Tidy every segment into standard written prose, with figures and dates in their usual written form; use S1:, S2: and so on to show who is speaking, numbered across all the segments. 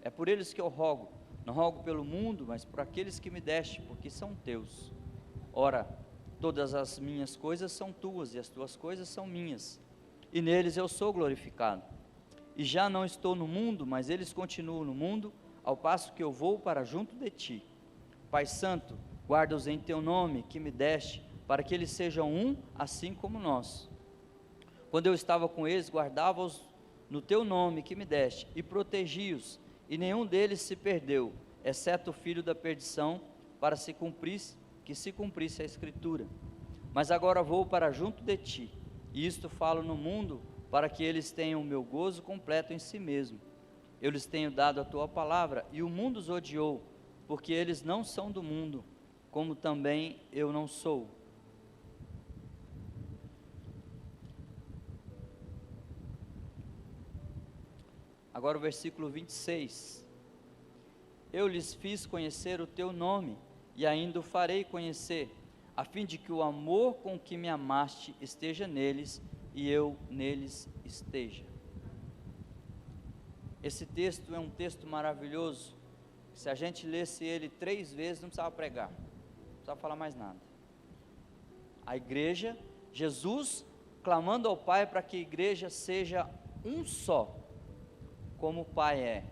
S1: É por eles que eu rogo. Não rogo pelo mundo, mas por aqueles que me deste, porque são teus. Ora, todas as minhas coisas são tuas, e as tuas coisas são minhas, e neles eu sou glorificado. E já não estou no mundo, mas eles continuam no mundo, ao passo que eu vou para junto de ti. Pai Santo, guarda-os em teu nome, que me deste, para que eles sejam um, assim como nós. Quando eu estava com eles, guardava-os no teu nome, que me deste, e protegi-os, e nenhum deles se perdeu, exceto o filho da perdição, para que se cumprisse a Escritura. Mas agora vou para junto de ti, e isto falo no mundo, para que eles tenham o meu gozo completo em si mesmo. Eu lhes tenho dado a tua palavra, e o mundo os odiou, porque eles não são do mundo, como também eu não sou. Agora o versículo 26. Eu lhes fiz conhecer o teu nome, e ainda o farei conhecer, a fim de que o amor com que me amaste esteja neles, e eu neles esteja. Esse texto é um texto maravilhoso. Se a gente lesse ele 3 vezes, não precisava pregar, não precisava falar mais nada. A igreja, Jesus clamando ao Pai para que a igreja seja um só, como o Pai é.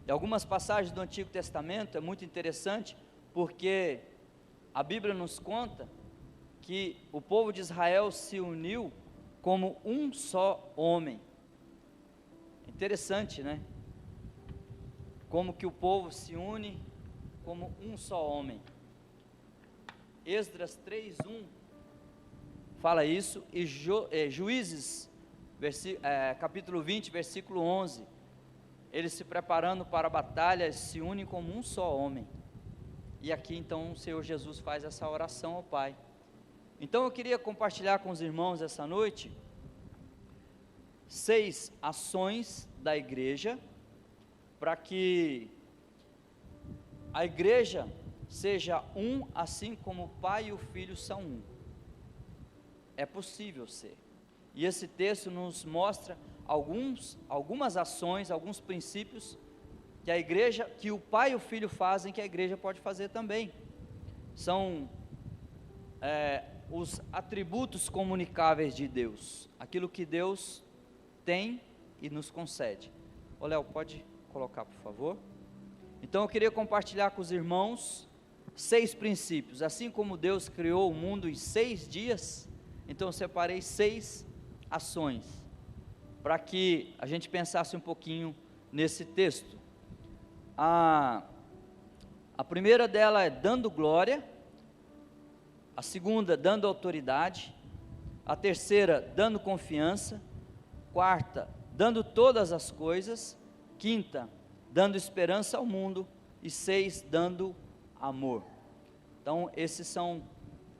S1: Em algumas passagens do Antigo Testamento é muito interessante, porque a Bíblia nos conta que o povo de Israel se uniu como um só homem. Interessante, né? Como que o povo se une como um só homem. Esdras 3:1 fala isso, e Juízes, capítulo 20, versículo 11, eles se preparando para a batalha, se unem como um só homem. E aqui então o Senhor Jesus faz essa oração ao Pai. Então eu queria compartilhar com os irmãos essa noite 6 ações da igreja, para que a igreja seja um, assim como o Pai e o Filho são um. É possível ser. E esse texto nos mostra algumas ações, alguns princípios que a igreja, que o Pai e o Filho fazem, que a igreja pode fazer também. São os atributos comunicáveis de Deus, aquilo que Deus tem e nos concede. Ô Léo, pode colocar, por favor? Então eu queria compartilhar com os irmãos 6 princípios. Assim como Deus criou o mundo em 6 dias, então eu separei 6 ações, para que a gente pensasse um pouquinho nesse texto. A primeira dela é dando glória, a segunda dando autoridade, a terceira dando confiança, quarta dando todas as coisas, quinta dando esperança ao mundo, e 6 dando amor. Então esses são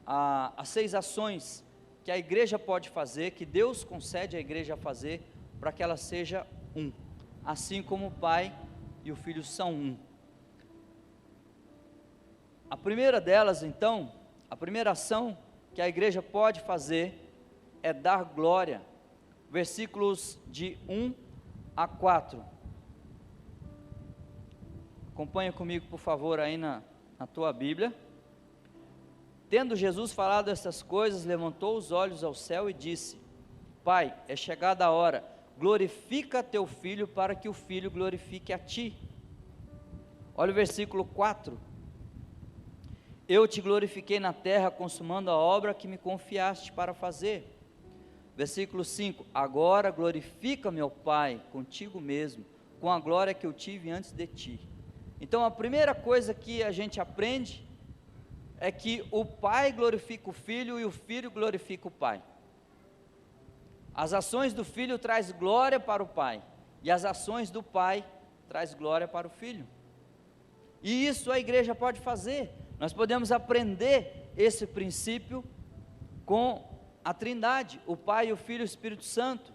S1: as 6 ações que a igreja pode fazer, que Deus concede à igreja a fazer, para que ela seja um, assim como o Pai e o Filho são um. A primeira delas então, a primeira ação que a igreja pode fazer é dar glória. Versículos de 1 a 4. Acompanha comigo, por favor, aí na tua Bíblia. Tendo Jesus falado essas coisas, levantou os olhos ao céu e disse: Pai, é chegada a hora, glorifica teu Filho, para que o Filho glorifique a ti. Olha o versículo 4. Eu te glorifiquei na terra, consumando a obra que me confiaste para fazer. Versículo 5, agora glorifica-me, ó Pai, contigo mesmo, com a glória que eu tive antes de ti. Então a primeira coisa que a gente aprende é que o Pai glorifica o Filho e o Filho glorifica o Pai. As ações do Filho traz glória para o Pai, e as ações do Pai traz glória para o Filho. E isso a igreja pode fazer. Nós podemos aprender esse princípio com a Trindade, o Pai, o Filho e o Espírito Santo,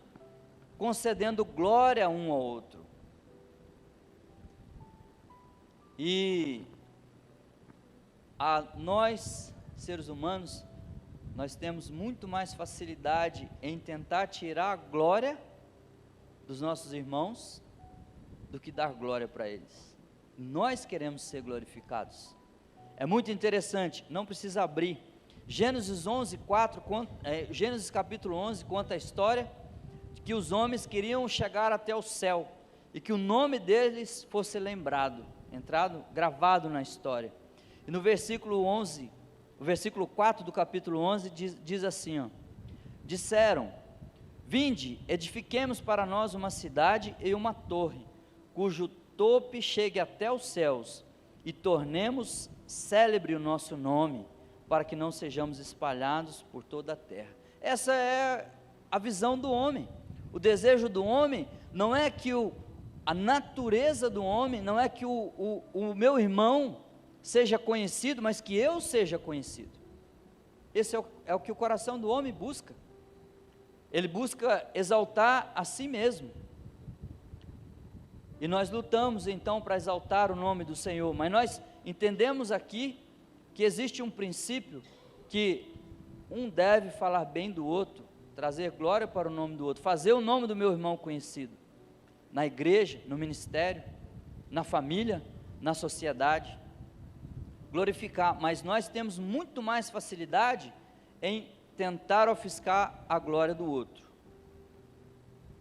S1: concedendo glória um ao outro. E nós, seres humanos, nós temos muito mais facilidade em tentar tirar a glória dos nossos irmãos do que dar glória para eles. Nós queremos ser glorificados. É muito interessante, não precisa abrir. Gênesis capítulo 11 conta a história de que os homens queriam chegar até o céu e que o nome deles fosse lembrado, gravado na história. E no versículo 11, o versículo 4 do capítulo 11 diz assim, ó: disseram: vinde, edifiquemos para nós uma cidade e uma torre, cujo tope chegue até os céus, e tornemos célebre o nosso nome, para que não sejamos espalhados por toda a terra. Essa é a visão do homem. O desejo do homem não é que a natureza do homem, não é que o meu irmão seja conhecido, mas que eu seja conhecido. Esse é o que o coração do homem busca. Ele busca exaltar a si mesmo. E nós lutamos então para exaltar o nome do Senhor, mas nós entendemos aqui que existe um princípio que um deve falar bem do outro, trazer glória para o nome do outro, fazer o nome do meu irmão conhecido, na igreja, no ministério, na família, na sociedade, glorificar, mas nós temos muito mais facilidade em tentar ofuscar a glória do outro.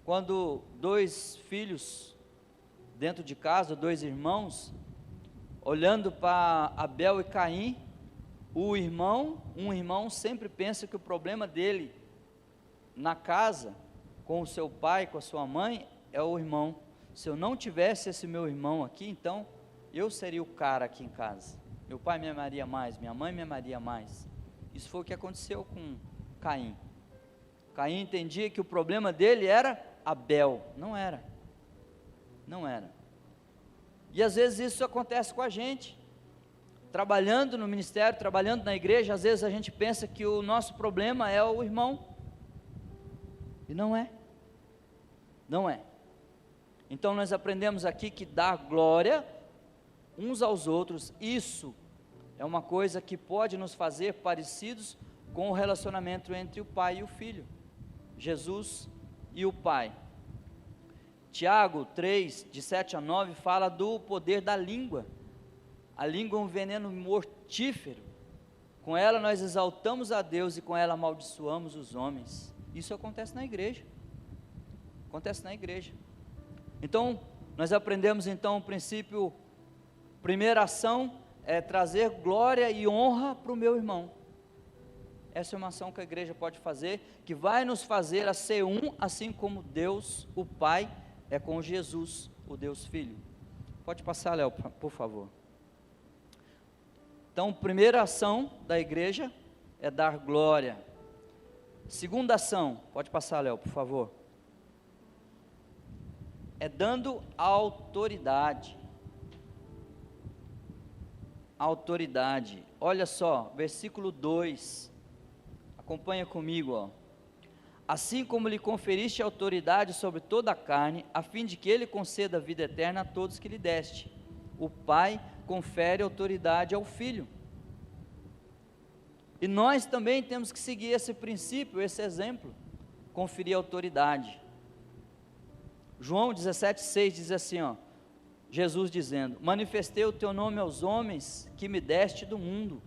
S1: Quando dois filhos dentro de casa, dois irmãos, olhando para Abel e Caim, um irmão sempre pensa que o problema dele na casa, com o seu pai, com a sua mãe, é o irmão. Se eu não tivesse esse meu irmão aqui, então eu seria o cara aqui em casa. Meu pai me amaria mais, minha mãe me amaria mais. Isso foi o que aconteceu com Caim. Caim entendia que o problema dele era Abel. Não era. E às vezes isso acontece com a gente. Trabalhando no ministério, trabalhando na igreja, às vezes a gente pensa que o nosso problema é o irmão. E não é. Então nós aprendemos aqui que dar glória uns aos outros, isso é uma coisa que pode nos fazer parecidos com o relacionamento entre o pai e o filho, Jesus e o pai. Tiago 3, de 7 a 9, fala do poder da língua. A língua é um veneno mortífero. Com ela nós exaltamos a Deus e com ela amaldiçoamos os homens. Isso acontece na igreja. Então, nós aprendemos então o princípio, primeira ação é trazer glória e honra para o meu irmão. Essa é uma ação que a igreja pode fazer, que vai nos fazer a ser um, assim como Deus, o Pai, é com Jesus, o Deus Filho. Pode passar, Léo, por favor. Então, primeira ação da igreja é dar glória. Segunda ação, pode passar, Léo, por favor. É dando autoridade. Autoridade. Olha só, versículo 2. Acompanha comigo, ó. Assim como lhe conferiste autoridade sobre toda a carne, a fim de que ele conceda a vida eterna a todos que lhe deste. O Pai confere autoridade ao Filho. E nós também temos que seguir esse princípio, esse exemplo, conferir autoridade. João 17,6 diz assim, ó, Jesus dizendo: manifestei o teu nome aos homens que me deste do mundo.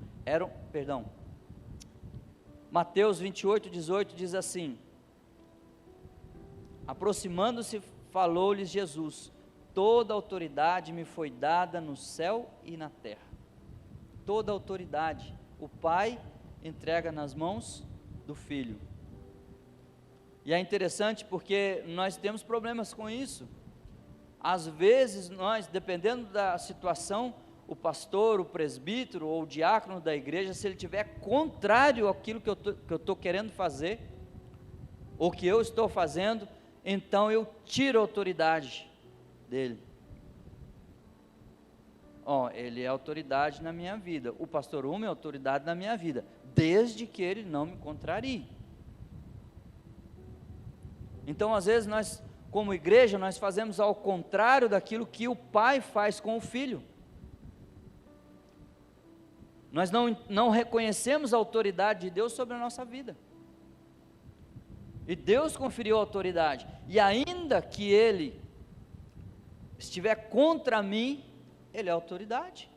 S1: Mateus 28,18 diz assim: aproximando-se, falou-lhes Jesus: toda autoridade me foi dada no céu e na terra. Toda autoridade, o Pai entrega nas mãos do Filho. E é interessante porque nós temos problemas com isso. Às vezes nós, dependendo da situação, o pastor, o presbítero ou o diácono da igreja, se ele tiver contrário àquilo que eu estou querendo fazer, ou que eu estou fazendo, então eu tiro a autoridade dele. Ele é autoridade na minha vida, o pastor Uma é autoridade na minha vida, desde que ele não me contrarie. Então às vezes nós, como igreja, nós fazemos ao contrário daquilo que o pai faz com o filho. Nós não reconhecemos a autoridade de Deus sobre a nossa vida. E Deus conferiu a autoridade, e ainda que Ele estiver contra mim, ele é autoridade.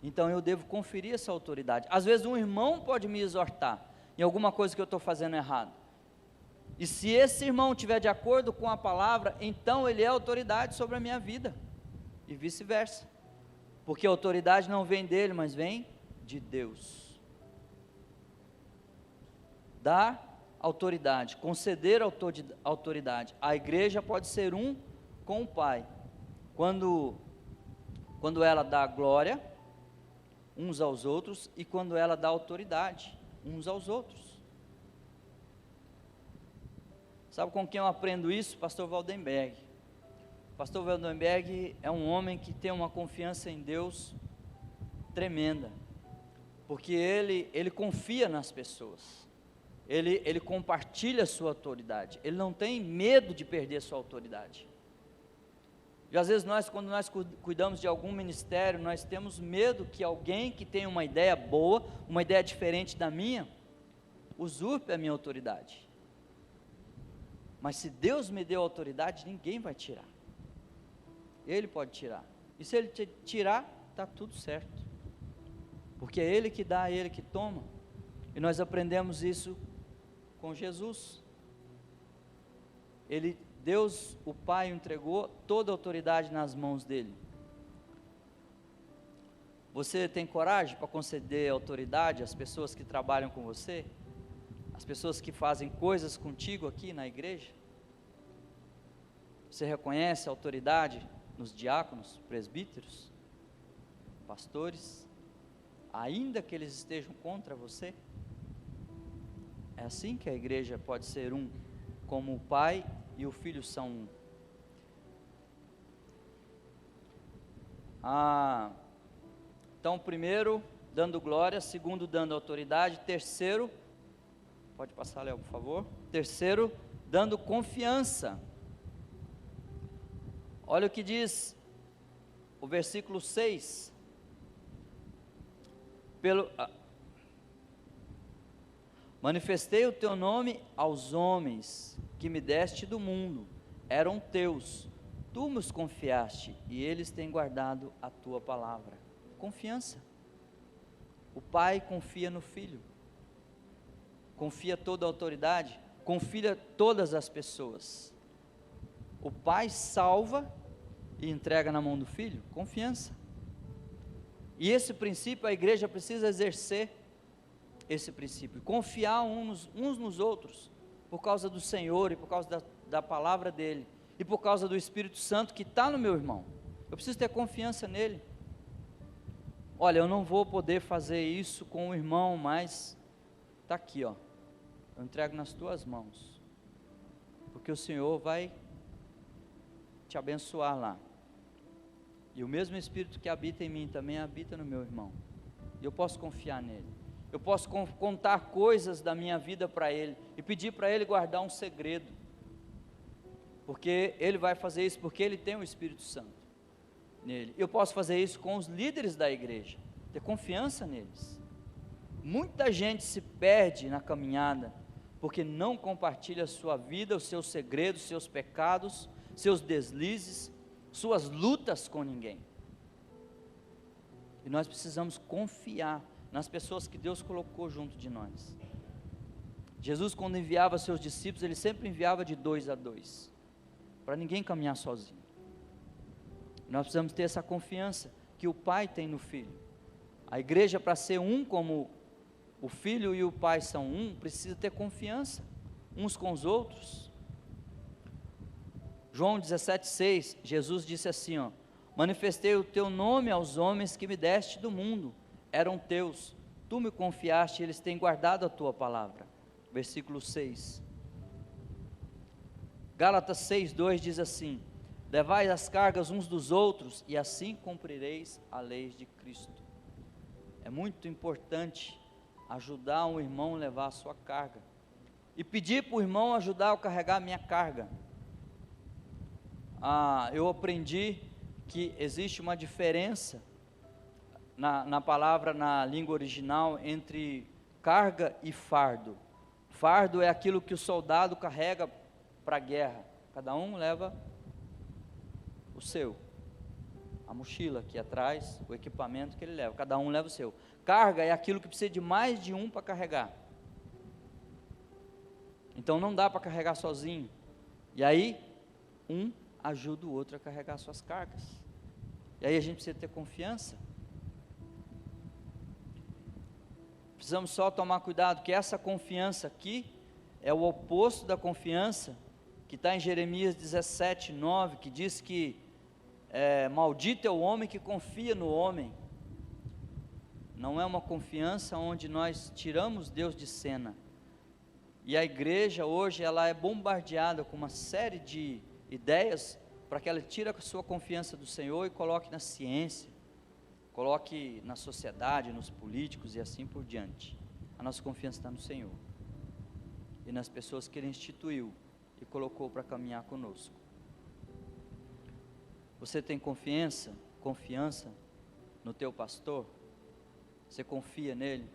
S1: Então eu devo conferir essa autoridade. Às vezes um irmão pode me exortar em alguma coisa que eu estou fazendo errado. E se esse irmão estiver de acordo com a palavra, então ele é autoridade sobre a minha vida. E vice-versa. Porque a autoridade não vem dele, mas vem de Deus. Dar autoridade, conceder autoridade. A igreja pode ser um com o Pai. Quando ela dá glória uns aos outros e quando ela dá autoridade uns aos outros. Sabe com quem eu aprendo isso? Pastor Waldenberg. Pastor Waldenberg é um homem que tem uma confiança em Deus tremenda, porque ele confia nas pessoas, ele compartilha a sua autoridade, ele não tem medo de perder a sua autoridade. E às vezes quando nós cuidamos de algum ministério, nós temos medo que alguém que tem uma ideia boa, uma ideia diferente da minha, usurpe a minha autoridade. Mas se Deus me deu autoridade, ninguém vai tirar. Ele pode tirar. E se Ele tirar, está tudo certo. Porque é Ele que dá, é Ele que toma. E nós aprendemos isso com Jesus. Deus, o Pai, entregou toda a autoridade nas mãos dele. Você tem coragem para conceder autoridade às pessoas que trabalham com você? As pessoas que fazem coisas contigo aqui na igreja? Você reconhece a autoridade nos diáconos, presbíteros, pastores, ainda que eles estejam contra você? É assim que a igreja pode ser um, como o Pai e o Filho são um. Então, primeiro, dando glória, segundo, dando autoridade, terceiro, pode passar, Léo, por favor. Terceiro, dando confiança. Olha o que diz o versículo 6. Manifestei o teu nome aos homens que me deste do mundo, eram teus, tu nos confiaste, e eles têm guardado a tua palavra. Confiança. O Pai confia no Filho, confia toda a autoridade, confia todas as pessoas. O Pai salva e entrega na mão do Filho, confiança. E esse princípio a igreja precisa exercer, esse princípio, confiar uns nos outros, por causa do Senhor e por causa da palavra dEle, e por causa do Espírito Santo que está no meu irmão. Eu preciso ter confiança nele. Olha, eu não vou poder fazer isso com o irmão, mas está aqui, ó, eu entrego nas tuas mãos, porque o Senhor vai te abençoar lá, e o mesmo Espírito que habita em mim, também habita no meu irmão, e eu posso confiar nele. Eu posso contar coisas da minha vida para ele, e pedir para ele guardar um segredo, porque ele vai fazer isso, porque ele tem o Espírito Santo nele. Eu posso fazer isso com os líderes da igreja, ter confiança neles. Muita gente se perde na caminhada, porque não compartilha a sua vida, os seus segredos, seus pecados, seus deslizes, suas lutas com ninguém. E nós precisamos confiar nas pessoas que Deus colocou junto de nós. Jesus, quando enviava seus discípulos, ele sempre enviava de 2 a 2, para ninguém caminhar sozinho. Nós precisamos ter essa confiança que o Pai tem no Filho. A igreja, para ser um como o Filho e o Pai são um, precisa ter confiança uns com os outros. João 17,6, Jesus disse assim, ó: manifestei o teu nome aos homens que me deste do mundo, eram teus, tu me confiaste, eles têm guardado a tua palavra. Versículo 6. Gálatas 6,2 diz assim: levai as cargas uns dos outros, e assim cumprireis a lei de Cristo. É muito importante ajudar um irmão a levar a sua carga, e pedir para o irmão ajudar a carregar a minha carga. Eu aprendi que existe uma diferença na palavra, na língua original, entre carga e fardo. Fardo é aquilo que o soldado carrega para a guerra, cada um leva o seu. A mochila aqui atrás, o equipamento que ele leva, cada um leva o seu. Carga é aquilo que precisa de mais de um para carregar. Então não dá para carregar sozinho. E aí, um ajuda o outro a carregar suas cargas. E aí a gente precisa ter confiança. Precisamos só tomar cuidado que essa confiança aqui é o oposto da confiança que está em Jeremias 17, 9, que diz que maldito é o homem que confia no homem. Não é uma confiança onde nós tiramos Deus de cena. E a igreja hoje ela é bombardeada com uma série de ideias para que ela tire a sua confiança do Senhor e coloque na ciência, coloque na sociedade, nos políticos e assim por diante. A nossa confiança está no Senhor e nas pessoas que Ele instituiu e colocou para caminhar conosco. Você tem confiança no teu pastor? Você confia nele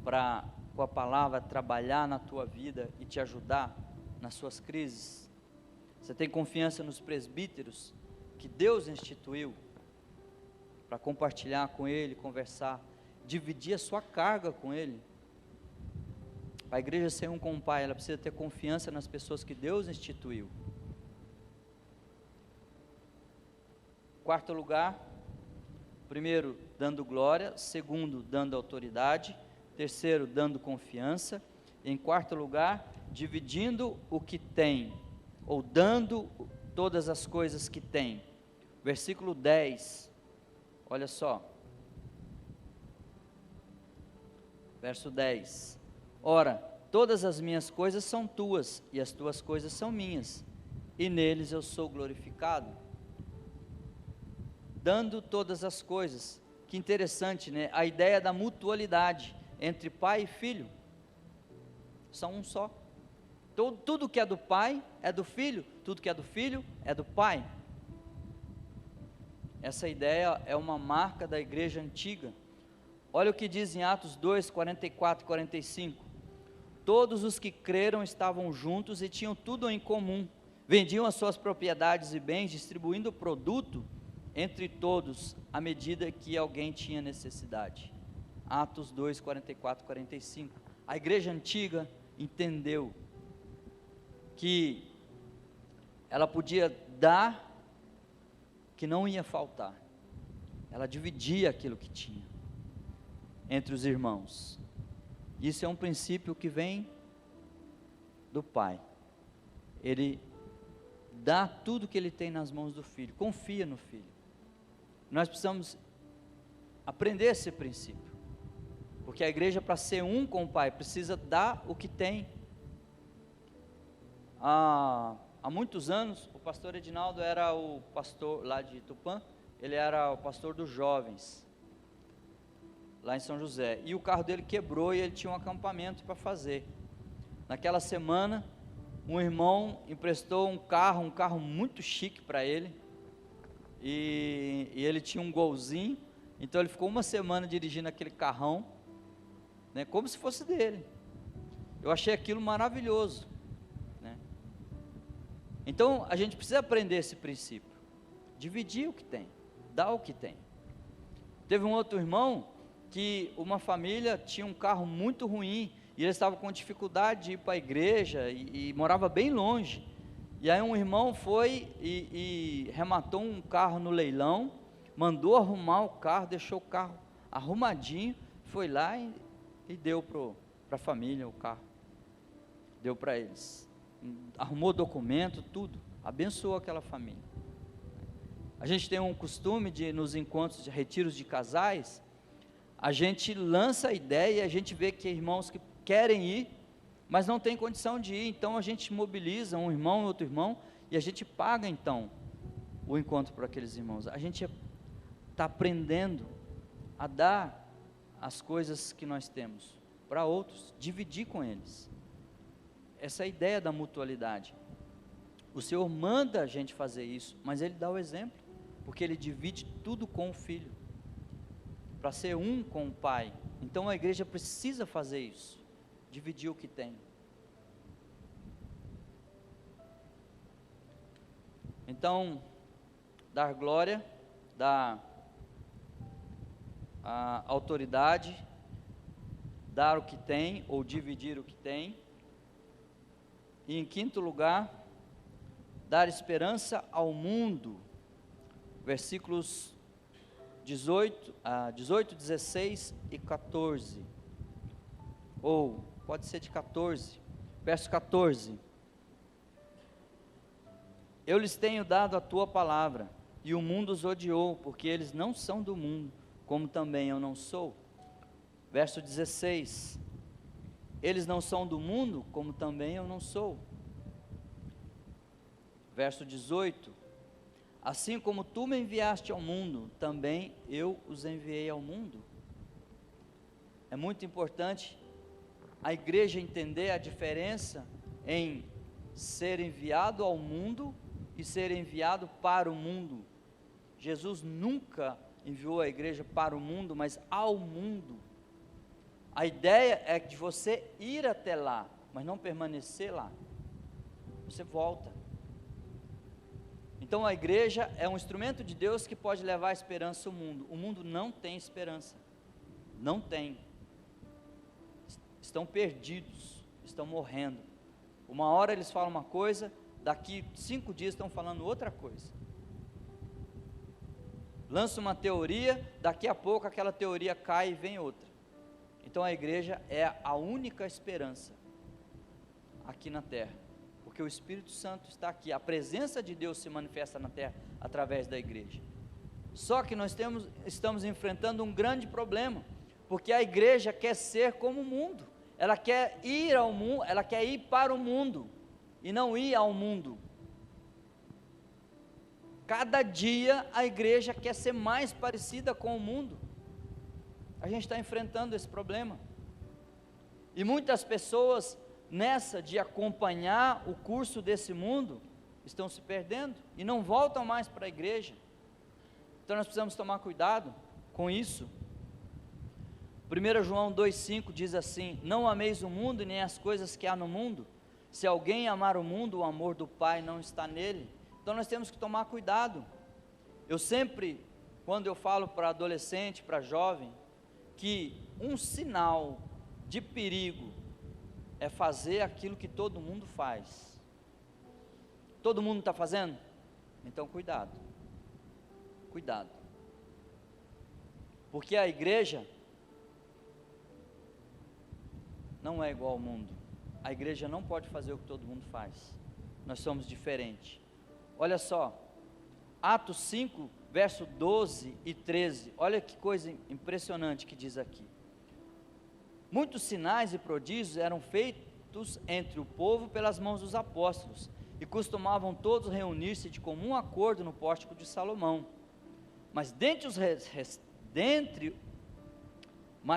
S1: para com a palavra trabalhar na tua vida e te ajudar nas suas crises? Você tem confiança nos presbíteros que Deus instituiu para compartilhar com ele, conversar, dividir a sua carga com ele? A igreja ser um com o Pai, ela precisa ter confiança nas pessoas que Deus instituiu. Quarto lugar, primeiro, dando glória. Segundo, dando autoridade. Terceiro, dando confiança. Em quarto lugar, dividindo o que tem, ou dando todas as coisas que tem. Versículo 10, olha só. Verso 10. Ora, todas as minhas coisas são tuas, e as tuas coisas são minhas, e neles eu sou glorificado. Dando todas as coisas. Que interessante, né? A ideia da mutualidade entre pai e filho. São um só. Tudo que é do pai é do filho, tudo que é do filho é do pai. Essa ideia é uma marca da igreja antiga. Olha o que diz em Atos 2, 44 e 45. Todos os que creram estavam juntos e tinham tudo em comum. Vendiam as suas propriedades e bens, distribuindo o produto entre todos, à medida que alguém tinha necessidade. Atos 2, 44 e 45. A igreja antiga entendeu que ela podia dar, que não ia faltar. Ela dividia aquilo que tinha entre os irmãos. Isso é um princípio que vem do Pai. Ele dá tudo que ele tem nas mãos do Filho, confia no Filho. Nós precisamos aprender esse princípio, porque a igreja, para ser um com o Pai, precisa dar o que tem. Há muitos anos, o pastor Edinaldo era o pastor lá de Tupã, ele era o pastor dos jovens, lá em São José, e o carro dele quebrou e ele tinha um acampamento para fazer. Naquela semana, um irmão emprestou um carro muito chique para ele, e ele tinha um golzinho, então ele ficou uma semana dirigindo aquele carrão, né, como se fosse dele. Eu achei aquilo maravilhoso, né? Então a gente precisa aprender esse princípio, dividir o que tem, dar o que tem. Teve um outro irmão que uma família tinha um carro muito ruim, e ele estava com dificuldade de ir para a igreja, e morava bem longe. E aí um irmão foi e rematou um carro no leilão, mandou arrumar o carro, deixou o carro arrumadinho, foi lá e deu para a família o carro, deu para eles, arrumou documento, tudo, abençoou aquela família. A gente tem um costume de, nos encontros de retiros de casais, a gente lança a ideia e a gente vê que irmãos que querem ir, mas não tem condição de ir, então a gente mobiliza um irmão e outro irmão, e a gente paga então o encontro para aqueles irmãos. A gente está aprendendo a dar as coisas que nós temos para outros, dividir com eles. Essa é a ideia da mutualidade. O Senhor manda a gente fazer isso, mas Ele dá o exemplo, porque Ele divide tudo com o Filho, para ser um com o Pai. Então a igreja precisa fazer isso, dividir o que tem. Então, dar glória, dar a autoridade, dar o que tem ou dividir o que tem. E em quinto lugar, dar esperança ao mundo. Versículos 18, 16 e 14. Ou pode ser de 14. Verso 14. Eu lhes tenho dado a tua palavra, e o mundo os odiou, porque eles não são do mundo, como também eu não sou. Verso 16. Eles não são do mundo, como também eu não sou. Verso 18. Assim como tu me enviaste ao mundo, também eu os enviei ao mundo. É muito importante a igreja entender a diferença em ser enviado ao mundo e ser enviado para o mundo. Jesus nunca enviou a igreja para o mundo, mas ao mundo. A ideia é de você ir até lá, mas não permanecer lá. Você volta. Então a igreja é um instrumento de Deus que pode levar a esperança ao mundo. O mundo não tem esperança. Não tem. Estão perdidos, estão morrendo. Uma hora eles falam uma coisa, daqui 5 dias estão falando outra coisa. Lança uma teoria, daqui a pouco aquela teoria cai e vem outra. Então a igreja é a única esperança aqui na terra, porque o Espírito Santo está aqui, a presença de Deus se manifesta na terra através da igreja. Só que nós estamos enfrentando um grande problema, porque a igreja quer ser como o mundo. Ela quer ir ao mundo, ela quer ir para o mundo e não ir ao mundo. Cada dia a igreja quer ser mais parecida com o mundo. A gente está enfrentando esse problema. E muitas pessoas nessa de acompanhar o curso desse mundo estão se perdendo e não voltam mais para a igreja. Então nós precisamos tomar cuidado com isso. 1 João 2,5 diz assim: não ameis o mundo e nem as coisas que há no mundo. Se alguém amar o mundo, o amor do Pai não está nele. Então nós temos que tomar cuidado. Eu sempre, quando eu falo para adolescente, para jovem, que um sinal de perigo é fazer aquilo que todo mundo faz. Todo mundo está fazendo? Então cuidado. Cuidado. Porque a igreja não é igual ao mundo. A igreja não pode fazer o que todo mundo faz. Nós somos diferentes. Olha só, Atos 5, verso 12 e 13. Olha que coisa impressionante que diz aqui. Muitos sinais e prodígios eram feitos entre o povo pelas mãos dos apóstolos, e costumavam todos reunir-se de comum acordo no pórtico de Salomão. Mas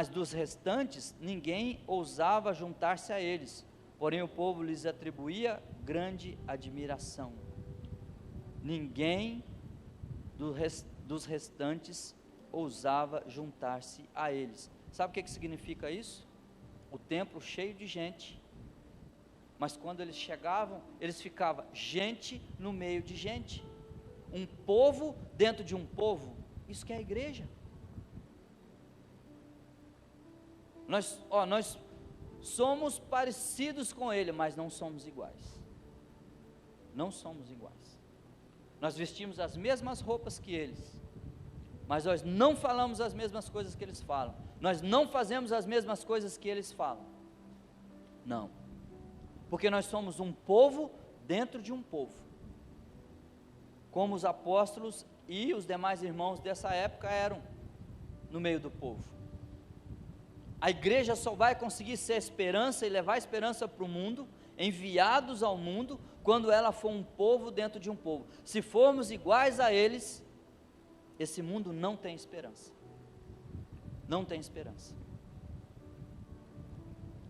S1: dos restantes, ninguém ousava juntar-se a eles, porém o povo lhes atribuía grande admiração. Ninguém dos restantes ousava juntar-se a eles. Sabe o que significa isso? O templo cheio de gente, mas quando eles chegavam, eles ficavam gente no meio de gente, um povo dentro de um povo. Isso que é a igreja. Nós somos parecidos com ele, mas não somos iguais. Não somos iguais. Nós vestimos as mesmas roupas que eles, mas nós não falamos as mesmas coisas que eles falam. Nós não fazemos as mesmas coisas que eles falam. Não. Porque nós somos um povo dentro de um povo. Como os apóstolos e os demais irmãos dessa época eram no meio do povo. A igreja só vai conseguir ser esperança e levar esperança para o mundo, enviados ao mundo, quando ela for um povo dentro de um povo. Se formos iguais a eles, esse mundo não tem esperança. Não tem esperança.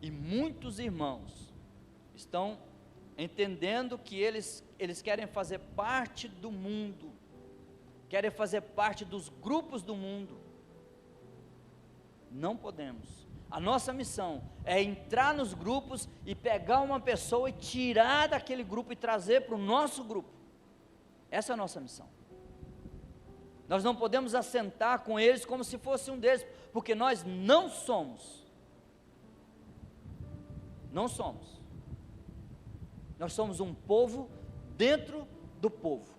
S1: E muitos irmãos estão entendendo que eles querem fazer parte do mundo, querem fazer parte dos grupos do mundo. Não podemos. A nossa missão é entrar nos grupos e pegar uma pessoa e tirar daquele grupo e trazer para o nosso grupo. Essa é a nossa missão. Nós não podemos assentar com eles como se fosse um deles, porque nós não somos. Não somos. Nós somos um povo dentro do povo.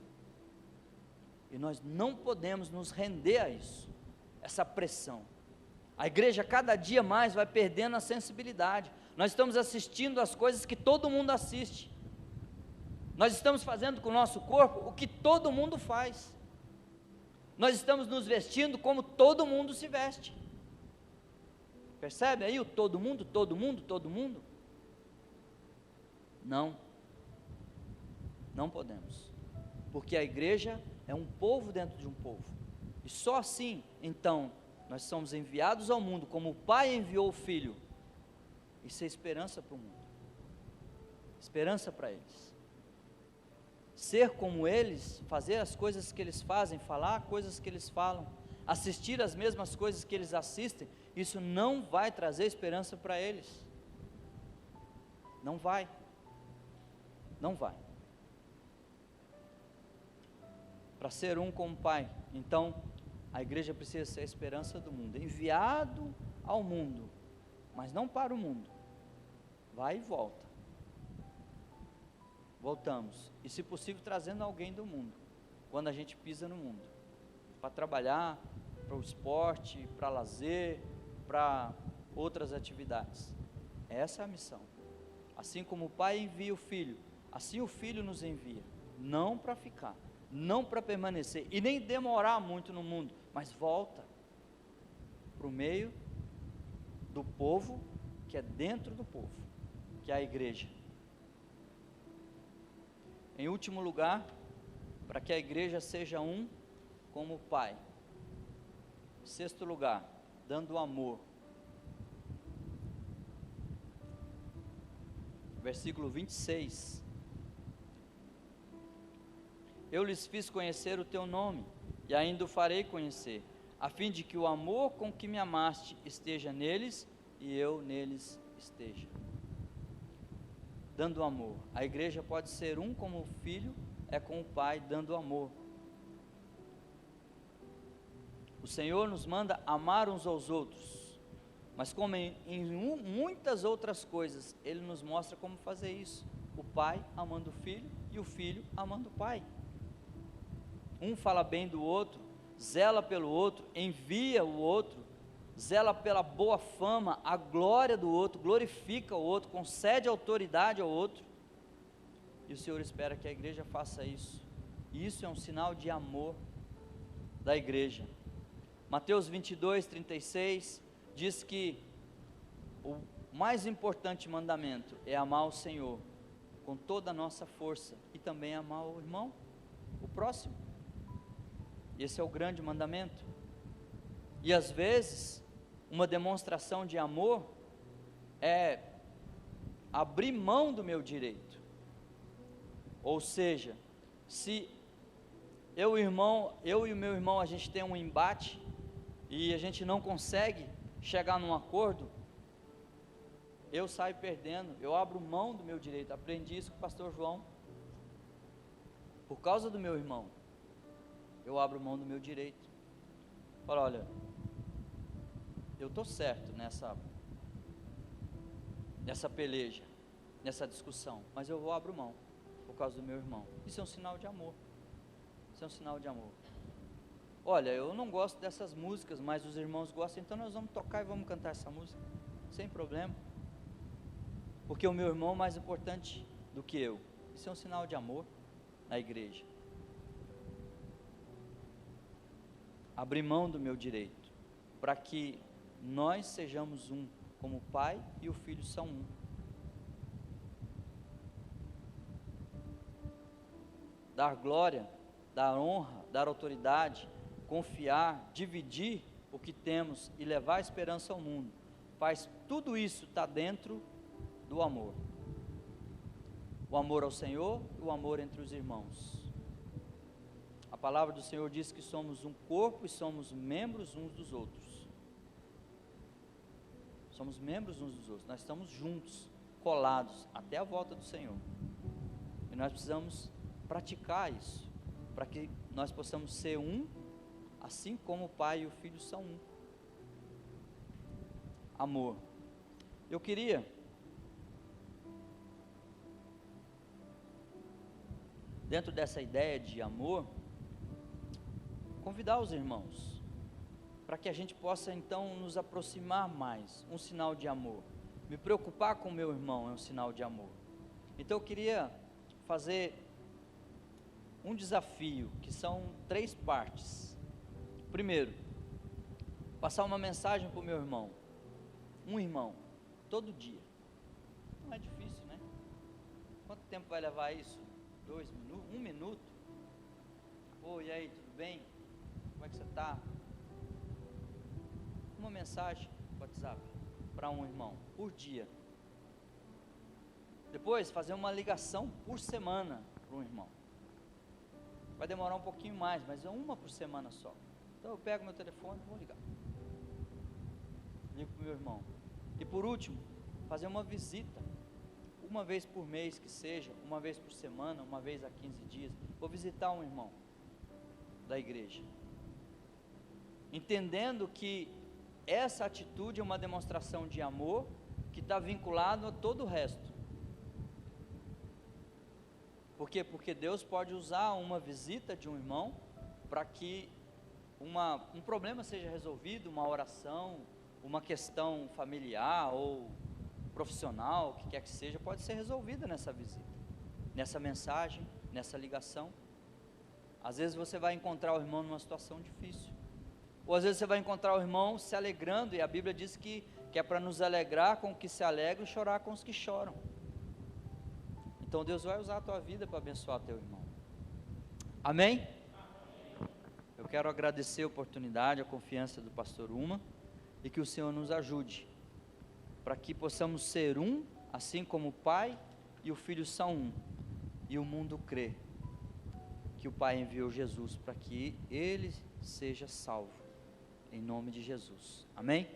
S1: E nós não podemos nos render a isso, essa pressão. A igreja cada dia mais vai perdendo a sensibilidade. Nós estamos assistindo às coisas que todo mundo assiste. Nós estamos fazendo com o nosso corpo o que todo mundo faz. Nós estamos nos vestindo como todo mundo se veste. Percebe aí o todo mundo, todo mundo, todo mundo? Não. Não podemos. Porque a igreja é um povo dentro de um povo. E só assim, então, nós somos enviados ao mundo, como o Pai enviou o Filho. Isso é esperança para o mundo. Esperança para eles. Ser como eles, fazer as coisas que eles fazem, falar coisas que eles falam, assistir as mesmas coisas que eles assistem, isso não vai trazer esperança para eles. Não vai. Não vai. Para ser um como o Pai, então, a igreja precisa ser a esperança do mundo, enviado ao mundo, mas não para o mundo. Vai e volta. Voltamos, e se possível trazendo alguém do mundo, quando a gente pisa no mundo, para trabalhar, para o esporte, para lazer, para outras atividades. Essa é a missão. Assim como o Pai envia o Filho, assim o Filho nos envia, não para ficar, não para permanecer, e nem demorar muito no mundo, mas volta para o meio do povo, que é dentro do povo, que é a igreja. Em último lugar, para que a igreja seja um como o Pai. Em sexto lugar, dando amor. Versículo 26. Eu lhes fiz conhecer o teu nome, e ainda o farei conhecer, a fim de que o amor com que me amaste esteja neles, e eu neles esteja. Dando amor. A igreja pode ser um como o Filho é com o Pai, dando amor. O Senhor nos manda amar uns aos outros, mas como muitas outras coisas, Ele nos mostra como fazer isso. O Pai amando o Filho e o Filho amando o Pai. Um fala bem do outro, zela pelo outro, envia o outro, zela pela boa fama, a glória do outro, glorifica o outro, concede autoridade ao outro. E o Senhor espera que a igreja faça isso. E isso é um sinal de amor da igreja. Mateus 22, 36 diz que o mais importante mandamento é amar o Senhor com toda a nossa força e também amar o irmão, o próximo. Esse é o grande mandamento. E às vezes, uma demonstração de amor é abrir mão do meu direito. Ou seja, se eu e o meu irmão, a gente tem um embate e a gente não consegue chegar num acordo, eu saio perdendo, eu abro mão do meu direito. Aprendi isso com o pastor João. Por causa do meu irmão, eu abro mão do meu direito. Falo, olha, eu estou certo nessa peleja, nessa discussão, mas eu abro mão por causa do meu irmão. Isso é um sinal de amor. Isso é um sinal de amor. Olha, eu não gosto dessas músicas, mas os irmãos gostam, então nós vamos tocar e vamos cantar essa música, sem problema, porque o meu irmão é mais importante do que eu. Isso é um sinal de amor na igreja. Abrir mão do meu direito, para que nós sejamos um, como o Pai e o Filho são um. Dar glória, dar honra, dar autoridade, confiar, dividir o que temos e levar a esperança ao mundo. Tudo isso está dentro do amor. O amor ao Senhor e o amor entre os irmãos. A palavra do Senhor diz que somos um corpo e somos membros uns dos outros. Somos membros uns dos outros. Nós estamos juntos, colados, até a volta do Senhor. E nós precisamos praticar isso, para que nós possamos ser um assim como o Pai e o Filho são um. Amor. Eu queria dentro dessa ideia de amor, convidar os irmãos para que a gente possa então nos aproximar mais, um sinal de amor. Me preocupar com o meu irmão é um sinal de amor. Então eu queria fazer um desafio, que são 3 partes. Primeiro, passar uma mensagem para o meu irmão, um irmão, todo dia. Não é difícil, né? Quanto tempo vai levar isso? 2 minutos? 1 minuto? Oi, e aí, tudo bem? Como é que você está? Uma mensagem no WhatsApp para um irmão, por dia. Depois, fazer uma ligação por semana para um irmão. Vai demorar um pouquinho mais, mas é uma por semana só. Então eu pego meu telefone e vou ligar. Ligo para o meu irmão. E por último, fazer uma visita. Uma vez por mês que seja, uma vez por semana, uma vez a 15 dias. Vou visitar um irmão da igreja. Entendendo que essa atitude é uma demonstração de amor que está vinculado a todo o resto. Por quê? Porque Deus pode usar uma visita de um irmão para que um problema seja resolvido, uma oração, uma questão familiar ou profissional, o que quer que seja, pode ser resolvida nessa visita, nessa mensagem, nessa ligação. Às vezes você vai encontrar o irmão numa situação difícil, ou às vezes você vai encontrar o irmão se alegrando, e a Bíblia diz que é para nos alegrar com os que se alegram e chorar com os que choram. Então Deus vai usar a tua vida para abençoar teu irmão. Amém? Eu quero agradecer a oportunidade, a confiança do pastor Uma, e que o Senhor nos ajude, para que possamos ser um, assim como o Pai e o Filho são um, e o mundo crê que o Pai enviou Jesus para que ele seja salvo, em nome de Jesus. Amém?